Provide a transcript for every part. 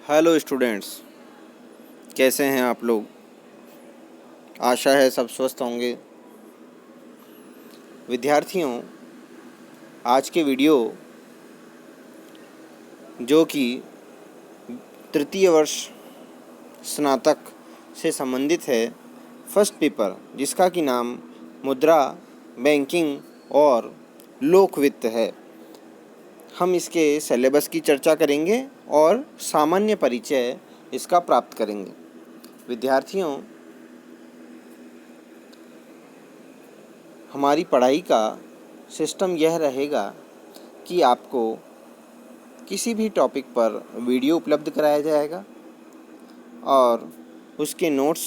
Hello students, कैसे हैं आप लोग। आशा है सब स्वस्थ होंगे। विद्यार्थियों, आज के वीडियो जो कि तृतीय वर्ष स्नातक से संबंधित है, फर्स्ट पेपर जिसका कि नाम मुद्रा, बैंकिंग और लोक वित्त है। हम इसके सिलेबस की चर्चा करेंगे और सामान्य परिचय इसका प्राप्त करेंगे। विद्यार्थियों, हमारी पढ़ाई का सिस्टम यह रहेगा कि आपको किसी भी टॉपिक पर वीडियो उपलब्ध कराया जाएगा और उसके नोट्स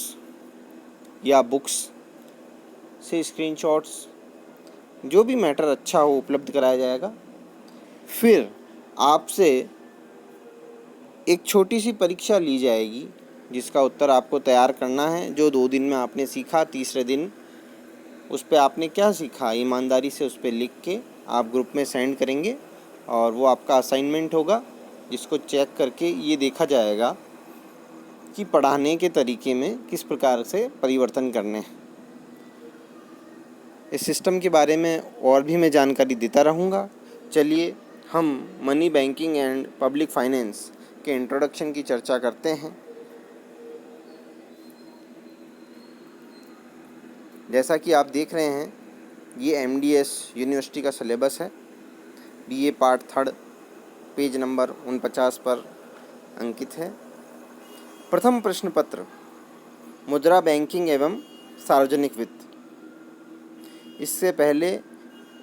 या बुक्स से स्क्रीनशॉट्स, जो भी मैटर अच्छा हो, उपलब्ध कराया जाएगा। फिर आपसे एक छोटी सी परीक्षा ली जाएगी जिसका उत्तर आपको तैयार करना है। जो 2 दिन में आपने सीखा, तीसरे दिन उस पर आपने क्या सीखा, ईमानदारी से उस पर लिख के आप ग्रुप में सेंड करेंगे और वो आपका असाइनमेंट होगा, जिसको चेक करके ये देखा जाएगा कि पढ़ाने के तरीके में किस प्रकार से परिवर्तन करने हैं। इस सिस्टम के बारे में और भी मैं जानकारी देता रहूँगा। चलिए हम money, banking and public finance के इंट्रोडक्शन की चर्चा करते हैं। जैसा कि आप देख रहे हैं, ये MDS यूनिवर्सिटी का सिलेबस है। BA पार्ट 3 पेज नंबर 49 पर अंकित है। प्रथम प्रश्न पत्र, मुद्रा, बैंकिंग एवं सार्वजनिक वित्त। इससे पहले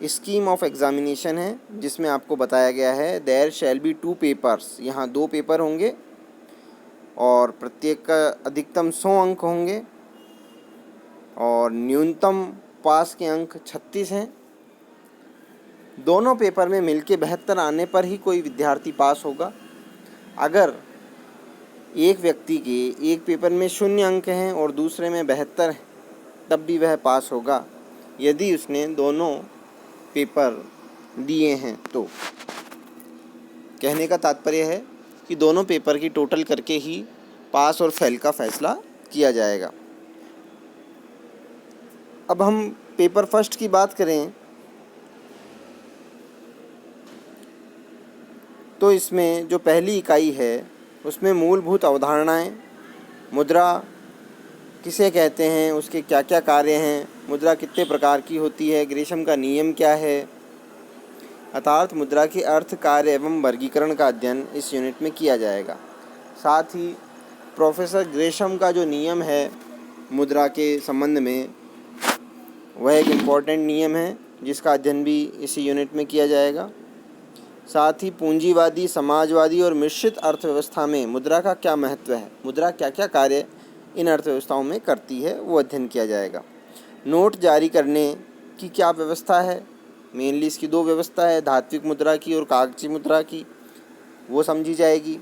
स्कीम ऑफ एग्जामिनेशन है, जिसमें आपको बताया गया है देयर शैल बी 2 पेपर्स। यहाँ 2 पेपर होंगे और प्रत्येक का अधिकतम 100 अंक होंगे और न्यूनतम पास के अंक 36 हैं। दोनों पेपर में मिलके 72 आने पर ही कोई विद्यार्थी पास होगा। अगर एक व्यक्ति के एक पेपर में 0 अंक हैं और दूसरे में 72 हैं, तब भी वह पास होगा यदि उसने दोनों पेपर दिए हैं। तो कहने का तात्पर्य है कि दोनों पेपर की टोटल करके ही पास और फेल का फैसला किया जाएगा। अब हम पेपर फर्स्ट की बात करें तो इसमें जो पहली इकाई है उसमें मूलभूत अवधारणाएं, मुद्रा किसे कहते हैं, उसके क्या क्या कार्य हैं, मुद्रा कितने प्रकार की होती है, ग्रेशम का नियम क्या है, अर्थात मुद्रा के अर्थ, कार्य एवं वर्गीकरण का अध्ययन इस यूनिट में किया जाएगा। साथ ही प्रोफेसर ग्रेशम का जो नियम है मुद्रा के संबंध में, वह एक इम्पॉर्टेंट नियम है जिसका अध्ययन भी इसी यूनिट में किया जाएगा। साथ ही पूंजीवादी, समाजवादी और मिश्रित अर्थव्यवस्था में मुद्रा का क्या महत्व है, मुद्रा क्या क्या कार्य इन अर्थव्यवस्थाओं में करती है, वो अध्ययन किया जाएगा। नोट जारी करने की क्या व्यवस्था है, मेनली इसकी 2 व्यवस्था है, धात्विक मुद्रा की और कागजी मुद्रा की, वो समझी जाएगी।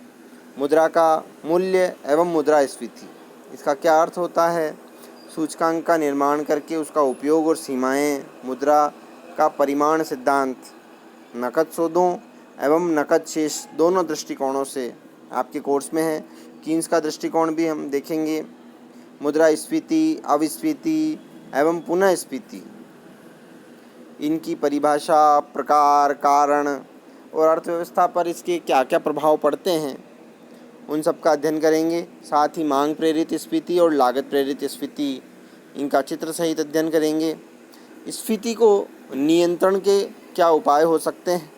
मुद्रा का मूल्य एवं मुद्रास्फीति, इसका क्या अर्थ होता है, सूचकांक का निर्माण करके उसका उपयोग और सीमाएं, मुद्रा का परिमाण सिद्धांत, नकद सोधों एवं नकद शेष दोनों दृष्टिकोणों से आपके कोर्स में है। कीन्स का दृष्टिकोण भी हम देखेंगे। मुद्रास्फीति, अविस्फीति एवं पुनः स्फीति, इनकी परिभाषा, प्रकार, कारण और अर्थव्यवस्था पर इसके क्या क्या प्रभाव पड़ते हैं, उन सब का अध्ययन करेंगे। साथ ही मांग प्रेरित स्फीति और लागत प्रेरित स्फीति, इनका चित्र सहित अध्ययन करेंगे। स्फीति को नियंत्रण के क्या उपाय हो सकते हैं,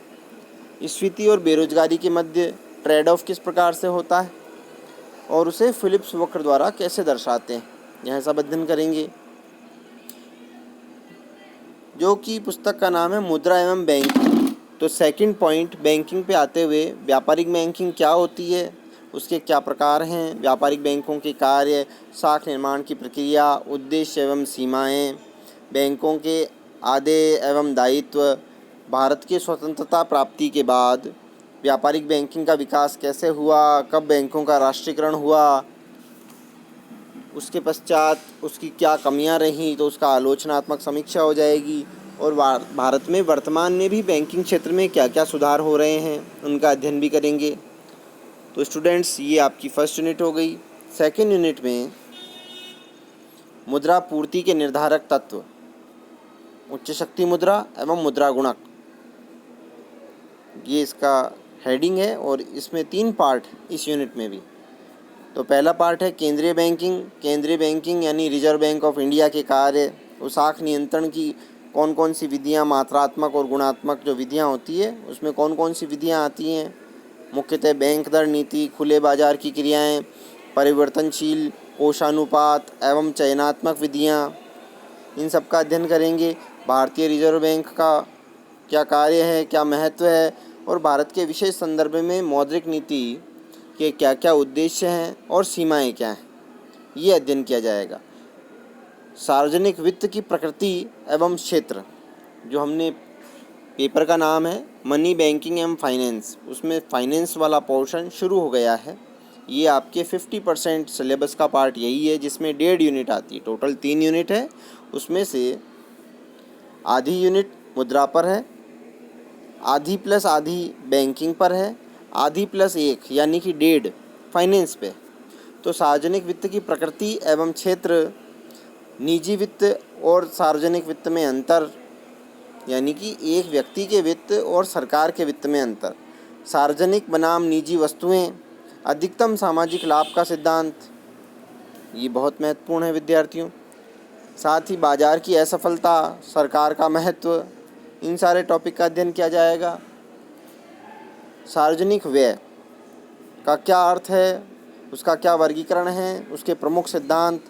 स्फीति और बेरोजगारी के मध्य ट्रेड ऑफ किस प्रकार से होता है और उसे फिलिप्स वक्र द्वारा कैसे दर्शाते हैं, यह सब अध्ययन करेंगे। जो कि पुस्तक का नाम है मुद्रा एवं बैंकिंग। तो सेकंड पॉइंट बैंकिंग पे आते हुए, व्यापारिक बैंकिंग क्या होती है, उसके क्या प्रकार हैं, व्यापारिक बैंकों के कार्य, साख निर्माण की प्रक्रिया, उद्देश्य एवं सीमाएं, बैंकों के आदेय एवं दायित्व, भारत की स्वतंत्रता प्राप्ति के बाद व्यापारिक बैंकिंग का विकास कैसे हुआ, कब बैंकों का राष्ट्रीयकरण हुआ, उसके पश्चात उसकी क्या कमियां रहीं, तो उसका आलोचनात्मक समीक्षा हो जाएगी। और भारत में वर्तमान में भी बैंकिंग क्षेत्र में क्या क्या सुधार हो रहे हैं, उनका अध्ययन भी करेंगे। तो स्टूडेंट्स ये आपकी फर्स्ट यूनिट हो गई। सेकंड यूनिट में मुद्रा पूर्ति के निर्धारक तत्व, उच्च शक्ति मुद्रा एवं मुद्रा गुणक, ये इसका हेडिंग है और इसमें 3 पार्ट इस यूनिट में भी। तो पहला पार्ट है केंद्रीय बैंकिंग। केंद्रीय बैंकिंग यानी रिजर्व बैंक ऑफ इंडिया के कार्य, उसाख नियंत्रण की कौन कौन सी विधियाँ, मात्रात्मक और गुणात्मक जो विधियाँ होती है उसमें कौन कौन सी विधियाँ आती हैं, मुख्यतः बैंक दर नीति, खुले बाजार की क्रियाएं, परिवर्तनशील कोषानुपात एवं चयनात्मक विधियाँ, इन सब का अध्ययन करेंगे। भारतीय रिजर्व बैंक का क्या कार्य है, क्या महत्व है और भारत के विशेष संदर्भ में मौद्रिक नीति के क्या क्या उद्देश्य हैं और सीमाएं क्या हैं, ये अध्ययन किया जाएगा। सार्वजनिक वित्त की प्रकृति एवं क्षेत्र, जो हमने पेपर का नाम है मनी बैंकिंग एवं फाइनेंस, उसमें फाइनेंस वाला पोर्शन शुरू हो गया है। ये आपके 50% सिलेबस का पार्ट यही है, जिसमें 1.5 यूनिट आती है। टोटल 3 यूनिट है, उसमें से आधी यूनिट मुद्रा पर है, आधी प्लस आधी बैंकिंग पर है, आधी प्लस 1 यानी कि 1.5 फाइनेंस पे। तो सार्वजनिक वित्त की प्रकृति एवं क्षेत्र, निजी वित्त और सार्वजनिक वित्त में अंतर, यानी कि एक व्यक्ति के वित्त और सरकार के वित्त में अंतर, सार्वजनिक बनाम निजी वस्तुएं, अधिकतम सामाजिक लाभ का सिद्धांत, ये बहुत महत्वपूर्ण है विद्यार्थियों। साथ ही बाजार की असफलता, सरकार का महत्व, इन सारे टॉपिक का अध्ययन किया जाएगा। सार्वजनिक व्यय का क्या अर्थ है, उसका क्या वर्गीकरण है, उसके प्रमुख सिद्धांत,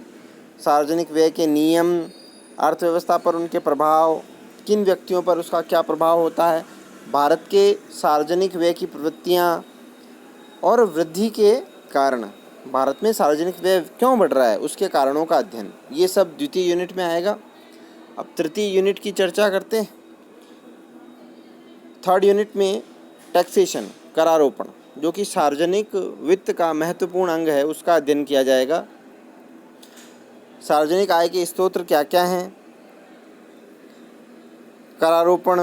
सार्वजनिक व्यय के नियम, अर्थव्यवस्था पर उनके प्रभाव, किन व्यक्तियों पर उसका क्या प्रभाव होता है, भारत के सार्वजनिक व्यय की प्रवृत्तियाँ और वृद्धि के कारण, भारत में सार्वजनिक व्यय क्यों बढ़ रहा है उसके कारणों का अध्ययन, ये सब द्वितीय यूनिट में आएगा। अब तृतीय यूनिट की चर्चा करते हैं। थर्ड यूनिट में टैक्सेशन, करारोपण, जो कि सार्वजनिक वित्त का महत्वपूर्ण अंग है, उसका अध्ययन किया जाएगा। सार्वजनिक आय के स्रोत क्या क्या हैं, करारोपण,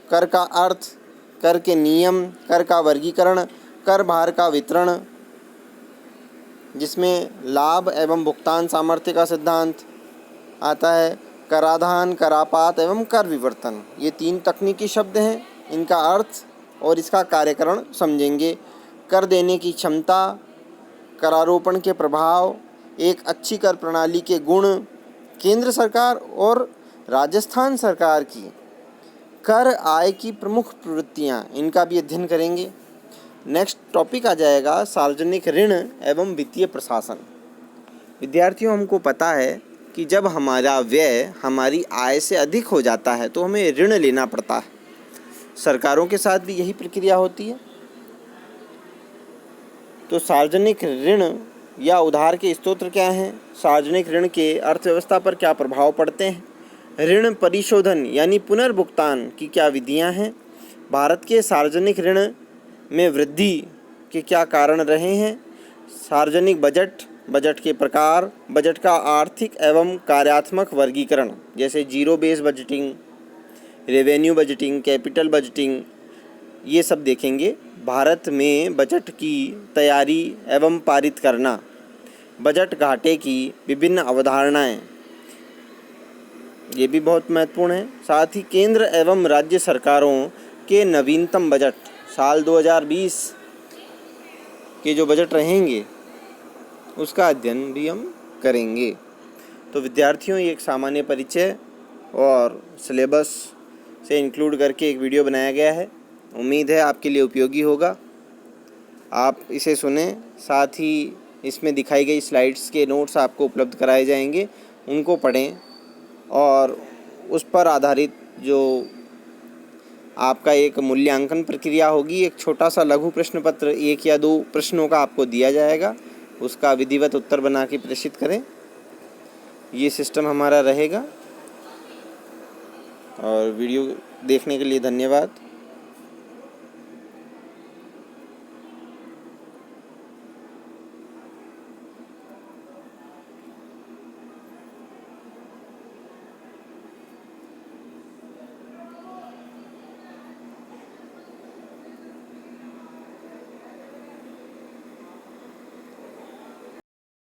कर का अर्थ, कर के नियम, कर का वर्गीकरण, कर भार का वितरण, जिसमें लाभ एवं भुगतान सामर्थ्य का सिद्धांत आता है, कराधान, करापात एवं कर विवर्तन, ये 3 तकनीकी शब्द हैं, इनका अर्थ और इसका कार्यकरण समझेंगे। कर देने की क्षमता, करारोपण के प्रभाव, एक अच्छी कर प्रणाली के गुण, केंद्र सरकार और राजस्थान सरकार की कर आय की प्रमुख प्रवृत्तियाँ, इनका भी अध्ययन करेंगे। नेक्स्ट टॉपिक आ जाएगा सार्वजनिक ऋण एवं वित्तीय प्रशासन। विद्यार्थियों, हमको पता है कि जब हमारा व्यय हमारी आय से अधिक हो जाता है तो हमें ऋण लेना पड़ता है। सरकारों के साथ भी यही प्रक्रिया होती है। तो सार्वजनिक ऋण या उधार के स्रोत क्या हैं, सार्वजनिक ऋण के अर्थव्यवस्था पर क्या प्रभाव पड़ते हैं, ऋण परिशोधन यानी पुनर्भुगतान की क्या विधियां हैं, भारत के सार्वजनिक ऋण में वृद्धि के क्या कारण रहे हैं, सार्वजनिक बजट, बजट के प्रकार, बजट का आर्थिक एवं कार्यात्मक वर्गीकरण, जैसे zero base budgeting, revenue budgeting, capital budgeting, ये सब देखेंगे। भारत में बजट की तैयारी एवं पारित करना, बजट घाटे की विभिन्न अवधारणाएं, ये भी बहुत महत्वपूर्ण है। साथ ही केंद्र एवं राज्य सरकारों के नवीनतम बजट, साल 2020 के जो बजट रहेंगे उसका अध्ययन भी हम करेंगे। तो विद्यार्थियों, ये एक सामान्य परिचय और सिलेबस से इंक्लूड करके एक वीडियो बनाया गया है। उम्मीद है आपके लिए उपयोगी होगा, आप इसे सुने। साथ ही इसमें दिखाई गई स्लाइड्स के नोट्स आपको उपलब्ध कराए जाएंगे, उनको पढ़ें और उस पर आधारित जो आपका एक मूल्यांकन प्रक्रिया होगी, एक छोटा सा लघु प्रश्न पत्र 1 या 2 प्रश्नों का आपको दिया जाएगा, उसका विधिवत उत्तर बना के प्रेषित करें। ये सिस्टम हमारा रहेगा। और वीडियो देखने के लिए धन्यवाद।